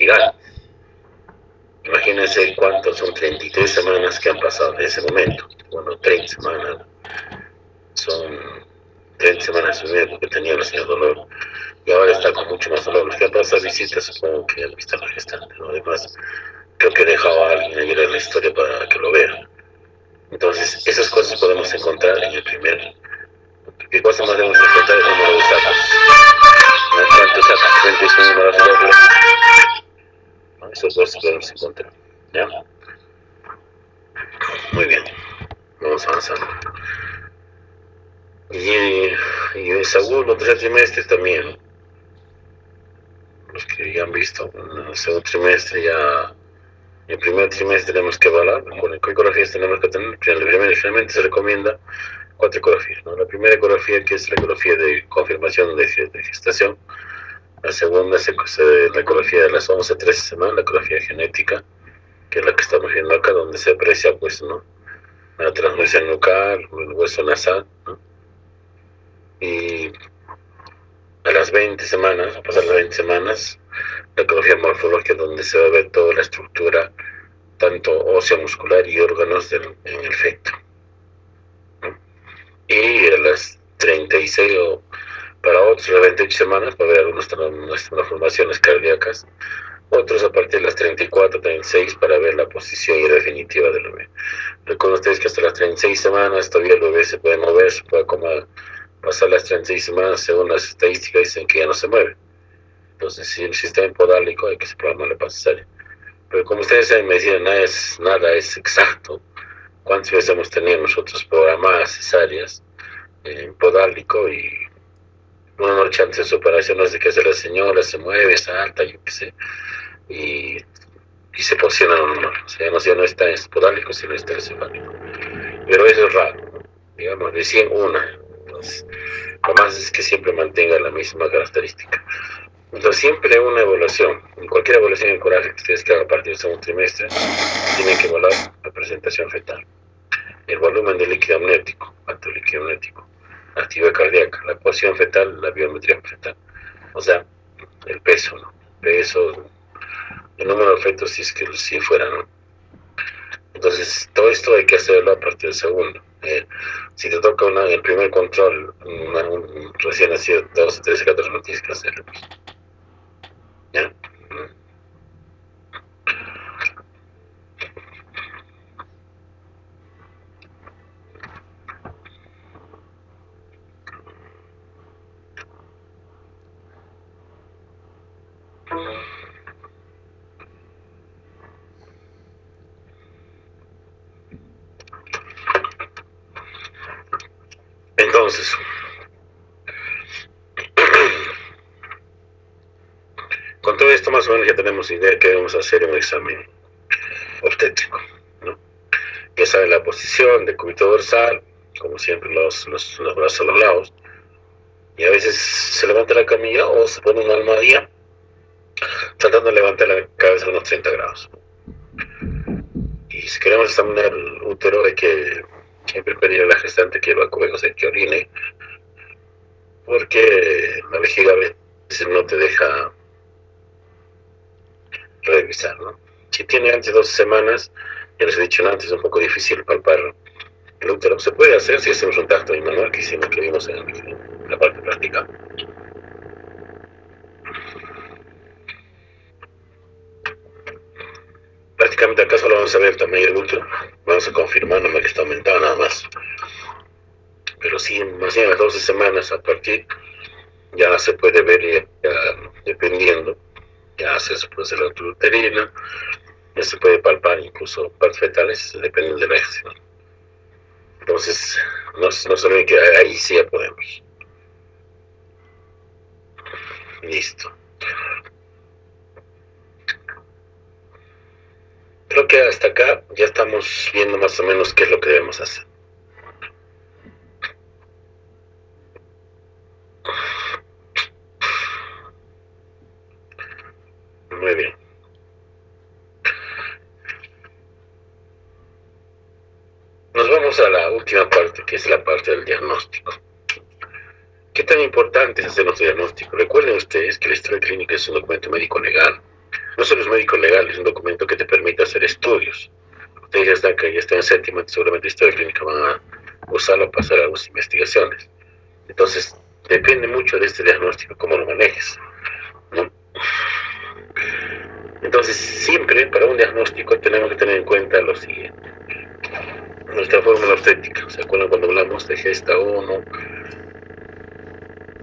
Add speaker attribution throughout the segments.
Speaker 1: gigantes. Imagínense cuántos son 33 semanas que han pasado en ese momento. Bueno, 30 semanas. Son 30 semanas y media porque tenía la señora dolor. Y ahora está con mucho más dolor. Los que han pasado visitas supongo que han visto a la gestante, ¿no? Además, creo que he dejado a alguien ahí en la historia para que lo vea. Entonces, esas cosas podemos encontrar en el primer. ¿Qué cosa más debemos encontrar? El número de sacos. ¿Cuántos sacos? 31 números dobles. Esos dos podemos encontrar. ¿Ya? Muy bien. Vamos avanzando. Y el segundo, tercer trimestre también. Los que ya han visto, en el segundo trimestre ya. En el primer trimestre tenemos que evaluar con qué ecografías tenemos que tener. Generalmente se recomienda 4 ecografías, ¿no? La primera ecografía, que es la ecografía de confirmación de gestación. La segunda es la ecografía de las 11 a 13 semanas, la ecografía genética, que es la que estamos viendo acá, donde se aprecia, pues, ¿no?, la transmisión nucal, el hueso nasal, ¿no? Y a las 20 semanas, a pasar las 20 semanas, la ecografía morfológica, donde se va a ver toda la estructura, tanto ósea, muscular y órganos en el feto, ¿no? Y a las 36 o para otros, las 28 semanas, va a haber algunas malformaciones cardíacas. Otros a partir de las 34, 36 para ver la posición ya definitiva del bebé. Recuerden ustedes que hasta las 36 semanas todavía el bebé se puede mover, se puede comer. Pasar las 36 semanas, según las estadísticas, dicen que ya no se mueve. Entonces, si el sistema hipodálico hay que programar la cesárea. Pero como ustedes saben, medicina nada es exacto. ¿Cuántas veces hemos tenido nosotros programadas cesáreas en hipodálico y una noche antes de su operación no sé qué hace la señora, se mueve, salta, yo qué sé, y se posiciona normal? O sea, ya no está esporádico, sino está encefálico. Pero eso es raro, ¿no? Digamos, de 100 una. Entonces, lo más es que siempre mantenga la misma característica. Entonces, siempre una evaluación, en cualquier evaluación de coraje que ustedes hagan a partir del segundo trimestre, tienen que evaluar la presentación fetal, el volumen de líquido amniótico, alto líquido amniótico, la actividad cardíaca, la posición fetal, la biometría fetal. O sea, el peso, ¿no? Peso, el número de fetos si fuera, ¿no? Entonces, todo esto hay que hacerlo a partir del segundo. Si te toca el primer control, un recién nacido, 12, 13, 14, no tienes que hacerlo. ¿Ya? Entonces, con todo esto más o menos ya tenemos idea que debemos hacer un examen obstétrico, ¿no? Ya saben la posición de cúbito dorsal, como siempre los brazos a los lados, y a veces se levanta la camilla o se pone una almohadilla tratando de levantar la cabeza a unos 30 grados. Y si queremos examinar el útero hay que siempre pedir a la gestante que evacúe, o sea, que orine, porque la vejiga a veces no te deja revisar, ¿no? Si tiene antes de 12 semanas, ya les he dicho antes, es un poco difícil palpar el útero. Se puede hacer si hacemos un tacto manual, que vimos en la parte práctica. Prácticamente acá solo vamos a ver el tamaño del útero, vamos a confirmar nomás que está aumentado nada más. Pero sí, más bien a las 12 semanas a partir ya se puede ver, ya, dependiendo, ya se puede hacer la altura uterina, ya se puede palpar incluso partes fetales, depende de la eje. Entonces, no se olviden que ahí sí ya podemos. Listo. Creo que hasta acá ya estamos viendo más o menos qué es lo que debemos hacer. Muy bien. Nos vamos a la última parte, que es la parte del diagnóstico. ¿Qué tan importante es hacer nuestro diagnóstico? Recuerden ustedes que la historia clínica es un documento médico legal. no solo es médico legal, es un documento que te permite hacer estudios. Ustedes ya están en séptima, seguramente historia clínica van a usarlo para hacer algunas investigaciones. Entonces, depende mucho de este diagnóstico, cómo lo manejes, ¿no? Entonces, siempre para un diagnóstico tenemos que tener en cuenta lo siguiente. Nuestra fórmula obstétrica, ¿se acuerdan cuando hablamos de gesta 1,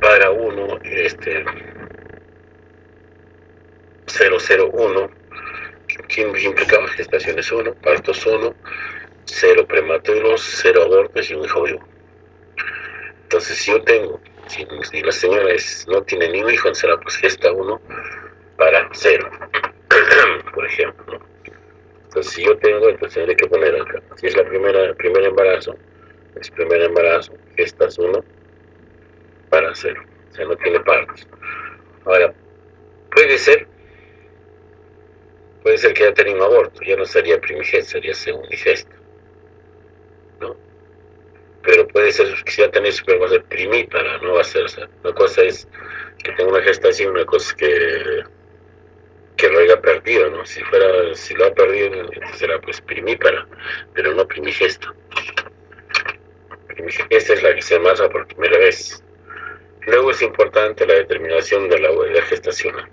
Speaker 1: para 1, 001, que implicaba gestaciones 1, partos 1, 0 prematuros, 0 abortos y un hijo vivo. Entonces, si yo tengo, si la señora no tiene ni un hijo, entonces será pues gesta 1 para 0, por ejemplo, ¿no? Entonces, si yo tengo, entonces tendré que poner acá, si es el primer embarazo, gestas 1 para 0, o sea, no tiene partos. Ahora, puede ser que ya tenga un aborto, ya no sería primigesta, sería segundigesta, ¿no? Pero puede ser que si ya tenés super, va a ser primípara, no va a ser, o sea, una cosa es que tenga una gestación, una cosa es que lo haya perdido, ¿no? Si lo ha perdido, entonces será pues primípara, pero no primigesta. Primigesta es la que se amarra por primera vez. Luego es importante la determinación de la huelga gestacional.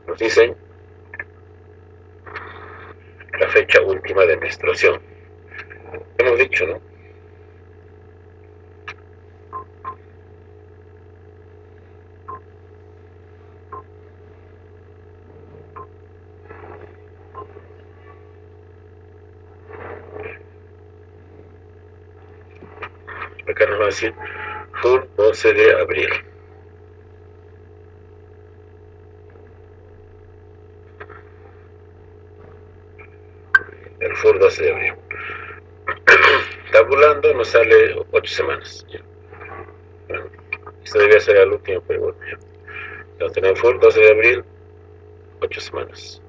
Speaker 1: Nos dicen la fecha última de menstruación. Hemos dicho, ¿no? Acá nos va a decir FUR 12 de abril. El FUR 12 de abril. Tabulando nos sale 8 semanas. Bueno, esto debía ser el último, pero bueno, ya. Entonces tenemos FUR 12 de abril, 8 semanas.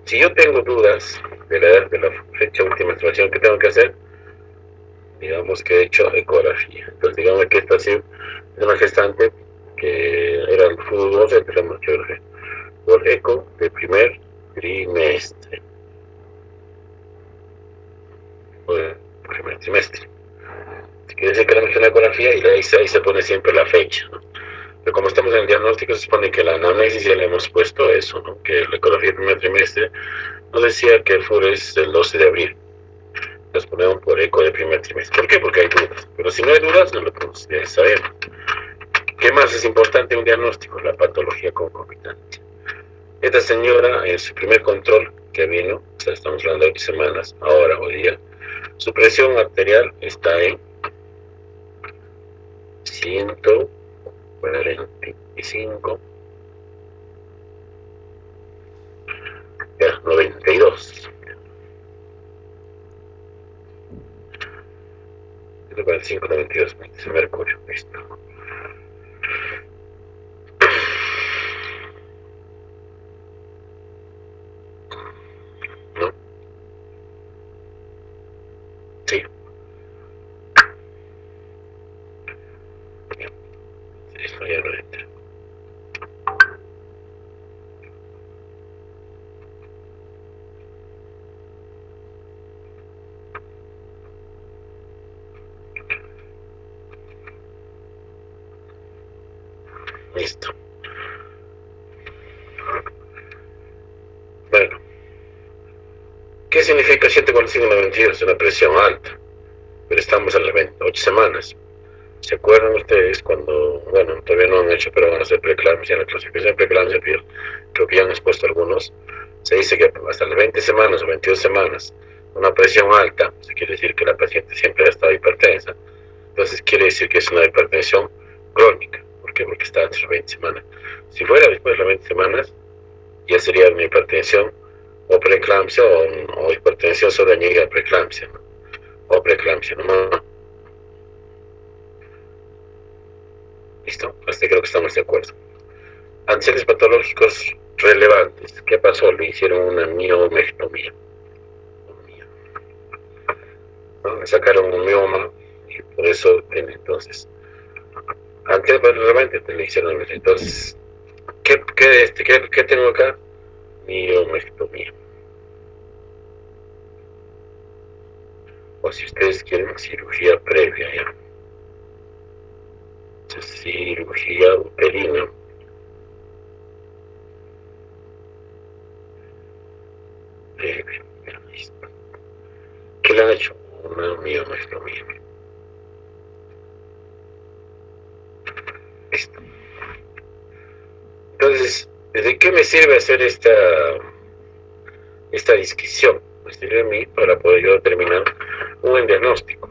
Speaker 1: Si yo tengo dudas de la edad de la fecha última menstruación, ¿qué tengo que hacer? Digamos que he hecho ecografía. Entonces, digamos que esta ha sido una gestante que era el FUR 12, empezamos por eco de primer trimestre. O de primer trimestre. Quiere decir que la ecografía y ahí se pone siempre la fecha, ¿no? Pero como estamos en el diagnóstico, se supone que la anamnesis ya le hemos puesto eso, ¿no? Que la ecografía del primer trimestre nos decía que el FUR es el 12 de abril. Nos ponemos por eco de primer trimestre. ¿Por qué? Porque hay dudas. Pero si no hay dudas, no lo podemos saber. ¿Qué más es importante en un diagnóstico? La patología concomitante. Esta señora, en su primer control que vino, o sea, estamos hablando de 8 semanas, ahora, hoy día, su presión arterial está en 145, ya, 92. 145, 92, ese mercurio, listo. ¿No? Sí. Esto ya no entra. Listo. Bueno, ¿qué significa 145-92? Es una presión alta, pero estamos en las 28 semanas. ¿Se acuerdan ustedes cuando, bueno, todavía no han hecho, pero van a hacer preeclampsia, la clasificación de preeclampsia, creo que ya han expuesto algunos? Se dice que hasta las 20 semanas o 22 semanas, una presión alta, eso quiere decir que la paciente siempre ha estado hipertensa. Entonces quiere decir que es una hipertensión crónica. ¿Por qué? Porque está entre las 20 semanas. Si fuera después de las 20 semanas, ya sería una hipertensión o preeclampsia o hipertensión sobreañadida a preeclampsia, ¿no? O preeclampsia, ¿no? Listo, hasta creo que estamos de acuerdo. Antecedentes patológicos relevantes. ¿Qué pasó? Le hicieron una miomectomía. ¿No? Le sacaron un mioma y por eso entonces antecedentes relevantes le hicieron entonces ¿Qué tengo acá? Miomectomía. O si ustedes quieren, cirugía previa, ya. Cirugía uterina. Previa, ya, listo. ¿Qué le han hecho? Una miomectomía. Listo. Entonces, ¿de qué me sirve hacer esta disquisición? Me sirve a mí para poder yo determinar un buen diagnóstico.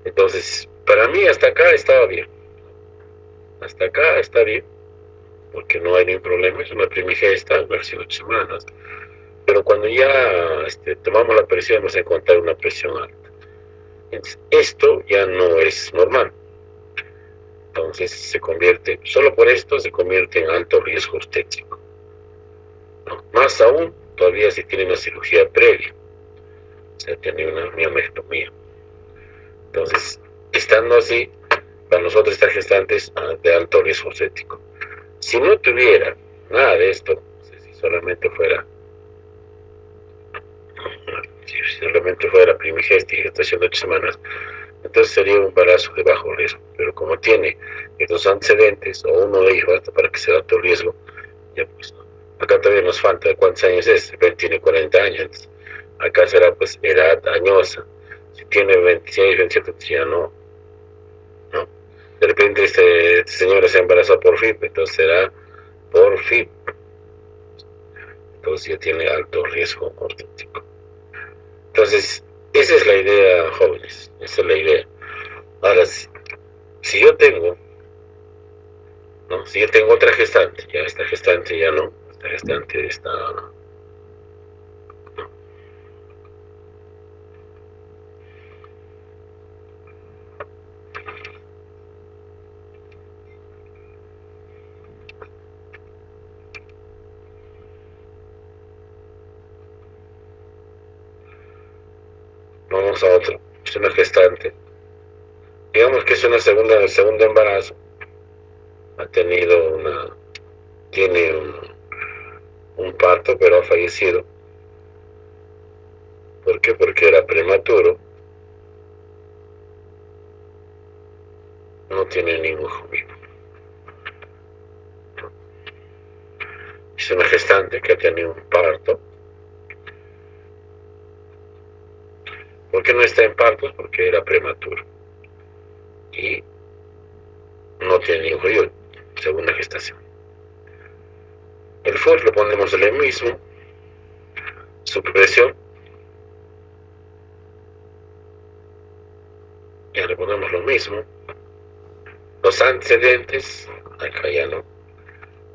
Speaker 1: Entonces, para mí hasta acá estaba bien. Hasta acá está bien, porque no hay ningún problema. Es una primigesta, han sido 8 semanas. Pero cuando ya tomamos la presión, vamos a encontrar una presión alta. Entonces, esto ya no es normal. Entonces solo por esto se convierte en alto riesgo obstétrico. ¿No? Más aún, todavía si tiene una cirugía previa, o sea, tiene una miomectomía. Entonces, estando así, para nosotros estas gestantes de alto riesgo obstétrico. Si no tuviera nada de esto, si solamente fuera primigesta y gestación de 8 semanas, entonces sería un embarazo de bajo riesgo. Pero como tiene estos antecedentes, o uno de ellos basta para que sea alto riesgo, ya pues, acá todavía nos falta. ¿Cuántos años es? Ben tiene 40 años. Acá será pues edad añosa. Si tiene 26, 27, pues ya no. De repente este señor se embarazó por FIP, entonces será por FIP. Entonces ya tiene alto riesgo ortótico. Entonces, esa es la idea, jóvenes. Esa es la idea. Ahora, si yo tengo, ¿no? Si yo tengo otra gestante, ya esta gestante ya no. Esta gestante está... Vamos a otro. Es una gestante. Digamos que es una segundo embarazo. Tiene un parto, pero ha fallecido. ¿Por qué? Porque era prematuro. No tiene ningún hijo vivo. Es una gestante que ha tenido un parto. ¿Por qué no está en partos? Porque era prematuro. Y no tiene ningún hijo vivo. Segunda gestación. El FOR lo ponemos en el mismo. Supresión. Ya le ponemos lo mismo. Los antecedentes, acá ya no.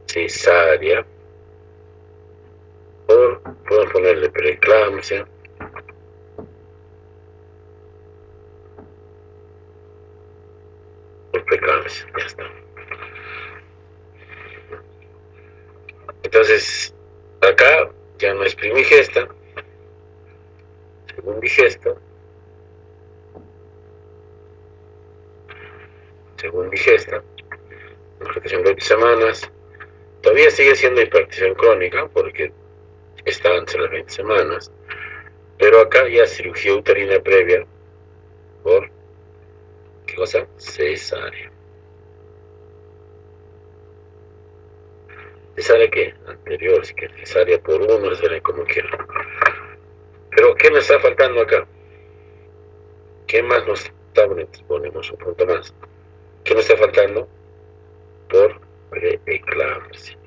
Speaker 1: Cesárea. Puedo ponerle preeclampsia. Por preeclampsia, ya está. Entonces, acá ya no es primigesta, segunddigesta, una gestación de 8 semanas. Todavía sigue siendo hipertensión crónica porque está antes de las 20 semanas, pero acá ya cirugía uterina previa por, ¿qué cosa? Cesárea. ¿Cesárea qué? Anterior, si que cesárea por uno, cesárea como quiera. Pero ¿qué nos está faltando acá? ¿Qué más nos está? Ponemos un punto más. ¿Qué nos está faltando? Por preeclampsia.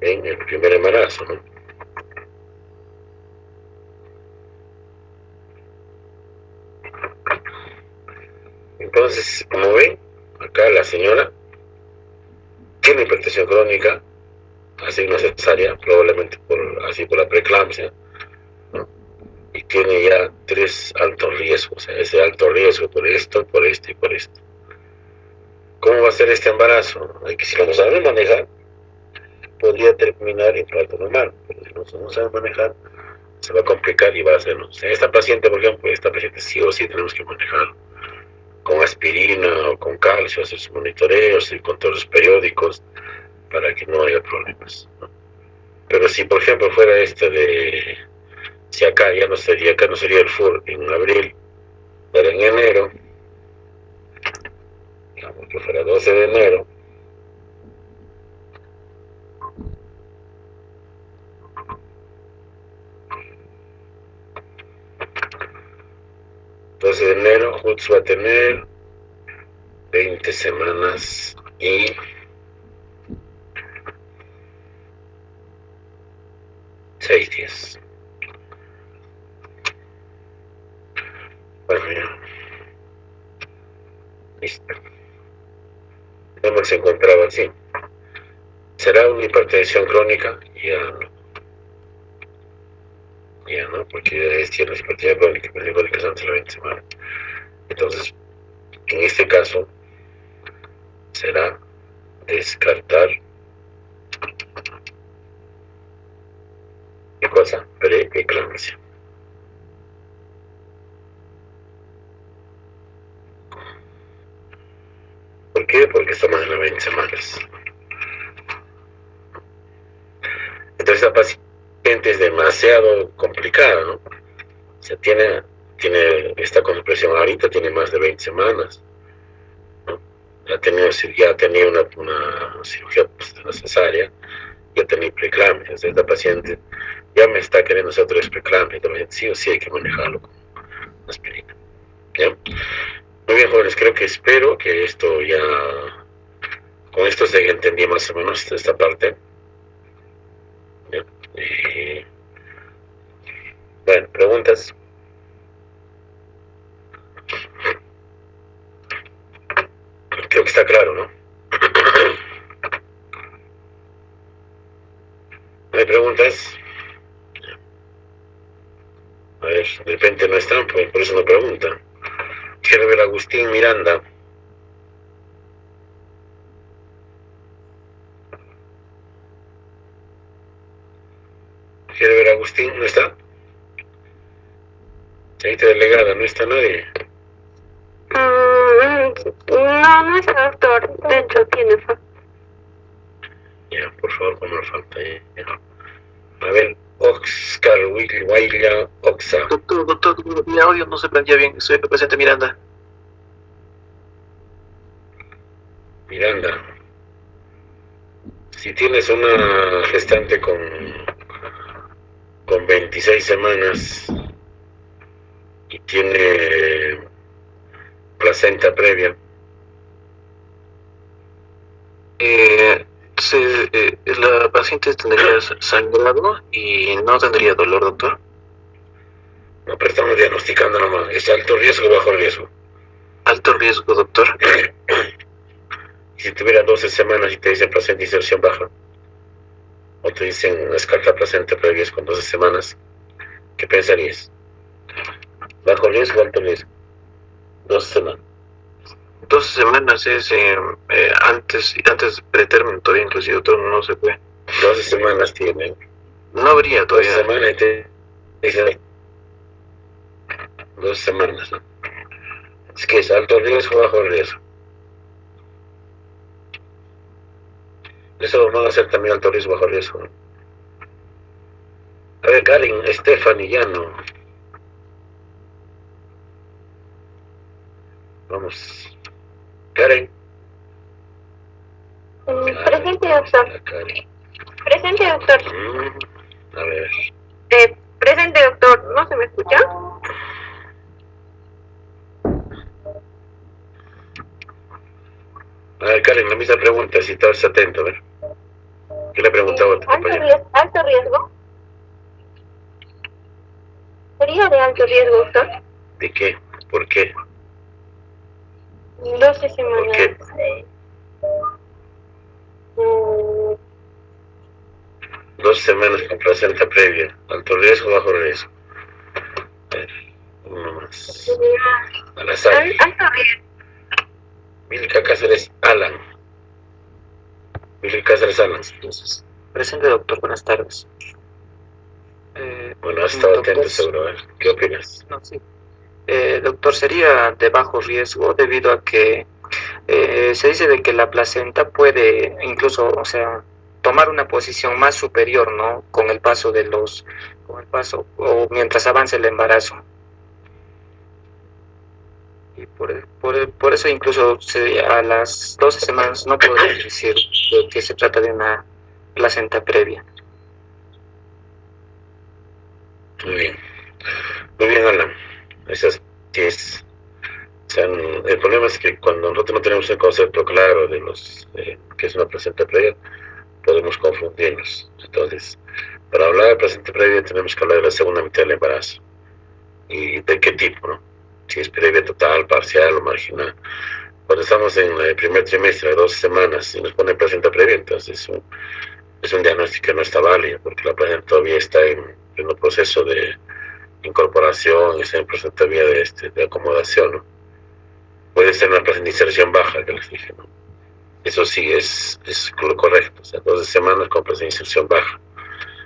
Speaker 1: En el primer embarazo, ¿no? Entonces, como ven, acá la señora tiene hipertensión crónica, hace una cesárea, probablemente por la preeclampsia, ¿no? Y tiene ya 3 altos riesgos, o sea, ese alto riesgo por esto, por esto y por esto. ¿Cómo va a ser este embarazo? Hay que, si lo sabe manejar, podría terminar en parto normal, pero si no sabe manejar, se va a complicar y va a ser, ¿no? O sea, esta paciente, por ejemplo, sí o sí tenemos que manejar aspirina o con calcio, hacer sus monitoreos y controles periódicos para que no haya problemas, ¿no? Pero si por ejemplo fuera si acá ya no sería, acá no sería el FUR en abril, pero en enero, digamos que fuera 12 de enero, Hutz va a tener 20 semanas y 6 días. Bueno, ya. Listo. Hemos encontrado así. ¿Será una hipertensión crónica? Ya no, porque tiene una hipertensión crónica, pero crónica es antes de la 20 semanas. Entonces, en este caso, será descartar. ¿Qué cosa? Preeclampsia. ¿Por qué? Porque estamos en las 20 semanas. Entonces la paciente es demasiado complicada, ¿no? O sea, está con presión ahorita, tiene más de 20 semanas, ¿no? Ya ha tenido una cirugía cesárea, ya tenía preeclampsia. Entonces esta paciente ya me está queriendo hacer otra vez preeclampsia, entonces sí o sí hay que manejarlo con aspirina. ¿Ya? Muy bien, jóvenes, espero que con esto se entendí más o menos esta parte. ¿Ya? Bueno, preguntas. Creo que está claro, ¿no? ¿No hay preguntas? A ver, de repente no están, pues por eso no preguntan. Quiero ver a Agustín Miranda. Quiero ver a Agustín, ¿no está? Señorita delegada, ¿no está nadie?
Speaker 2: No está, doctor. De hecho, tiene falta.
Speaker 1: Ya, por favor, ponme falta. Ya. A ver, Oscar Willa Oxa.
Speaker 3: Doctor, mi audio no se prendía bien. Estoy presente, Miranda.
Speaker 1: Miranda. Si tienes una gestante con 26 semanas y tiene placenta previa,
Speaker 3: la paciente tendría sangrado y no tendría dolor, doctor.
Speaker 1: No, pero estamos diagnosticando nomás. ¿Es alto riesgo o bajo riesgo?
Speaker 3: Alto riesgo, doctor.
Speaker 1: Y si tuviera 12 semanas y te dicen placenta de inserción baja, o te dicen descarta placenta previa con 12 semanas, ¿qué pensarías? ¿Bajo riesgo o alto riesgo? 12 semanas.
Speaker 3: 12 semanas es antes pretérmino todavía, inclusive, doctor, no se puede.
Speaker 1: 12 semanas tienen.
Speaker 3: No habría todavía.
Speaker 1: 12 semanas y te dicen 12 semanas, ¿no? Es que es alto riesgo o bajo riesgo. Eso van a ser también alto riesgo o bajo riesgo, ¿no? A ver, Karen, Stephanie, ya no. Vamos. Karen.
Speaker 2: Presente, doctor.
Speaker 1: Karen.
Speaker 2: Presente, doctor.
Speaker 1: A ver.
Speaker 2: Presente, doctor. ¿No se me escucha?
Speaker 1: A ver, Karen, la misma pregunta, si estás atento, a ver. ¿Qué le preguntaba a tu compañero?
Speaker 2: ¿Alto riesgo? ¿Sería de alto riesgo, doctor?
Speaker 1: ¿De qué? ¿Por qué?
Speaker 2: 12 semanas.
Speaker 1: ¿Por qué? 12 semanas con placenta previa. ¿Alto riesgo o bajo riesgo? A ver, uno más. Al azar.
Speaker 2: Alto riesgo.
Speaker 1: Milka Cáceres Alan. Milka Cáceres Alan.
Speaker 3: Presente, doctor, buenas tardes.
Speaker 1: Bueno, has estado atento seguro, ¿eh? ¿Qué opinas?
Speaker 3: No, sí.
Speaker 4: Doctor, sería de bajo riesgo debido a que se dice de que la placenta puede incluso, o sea, tomar una posición más superior, ¿no? Con el paso o mientras avance el embarazo. Y por eso incluso a las 12 semanas no podemos decir que se trata de una placenta previa.
Speaker 1: Muy bien, Alan. Esas 10. O sea, el problema es que cuando nosotros no tenemos un concepto claro de que es una placenta previa, podemos confundirnos. Entonces, para hablar de placenta previa tenemos que hablar de la segunda mitad del embarazo. ¿Y de qué tipo, no? Si es previa total, parcial o marginal. Cuando estamos en el primer trimestre, 12 semanas, y nos pone placenta previa, entonces es un diagnóstico que no está válido, porque la placenta todavía está en un proceso de incorporación, está en proceso todavía de acomodación, ¿no? Puede ser una placenta de inserción baja, que les dije, ¿no? Eso sí es lo correcto, o sea, 12 semanas con placenta de inserción baja.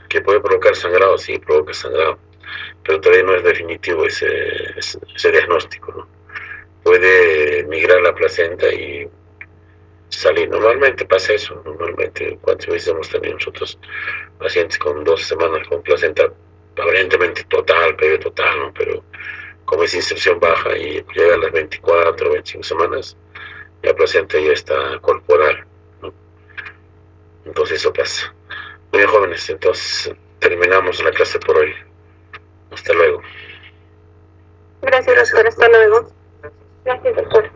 Speaker 1: ¿Que puede provocar sangrado? Sí, provoca sangrado, pero todavía no es definitivo ese diagnóstico, ¿no? Puede migrar la placenta y salir. Normalmente pasa eso, normalmente cuántas veces hemos tenido nosotros pacientes con 12 semanas con placenta aparentemente total, previo total, ¿no? Pero como es inserción baja y llega a las 24 o 25 semanas, la placenta ya está corporal, ¿no? Entonces eso pasa. Muy bien, jóvenes, entonces terminamos la clase por hoy. Hasta luego.
Speaker 2: Gracias, doctor. Hasta luego. Gracias, doctor.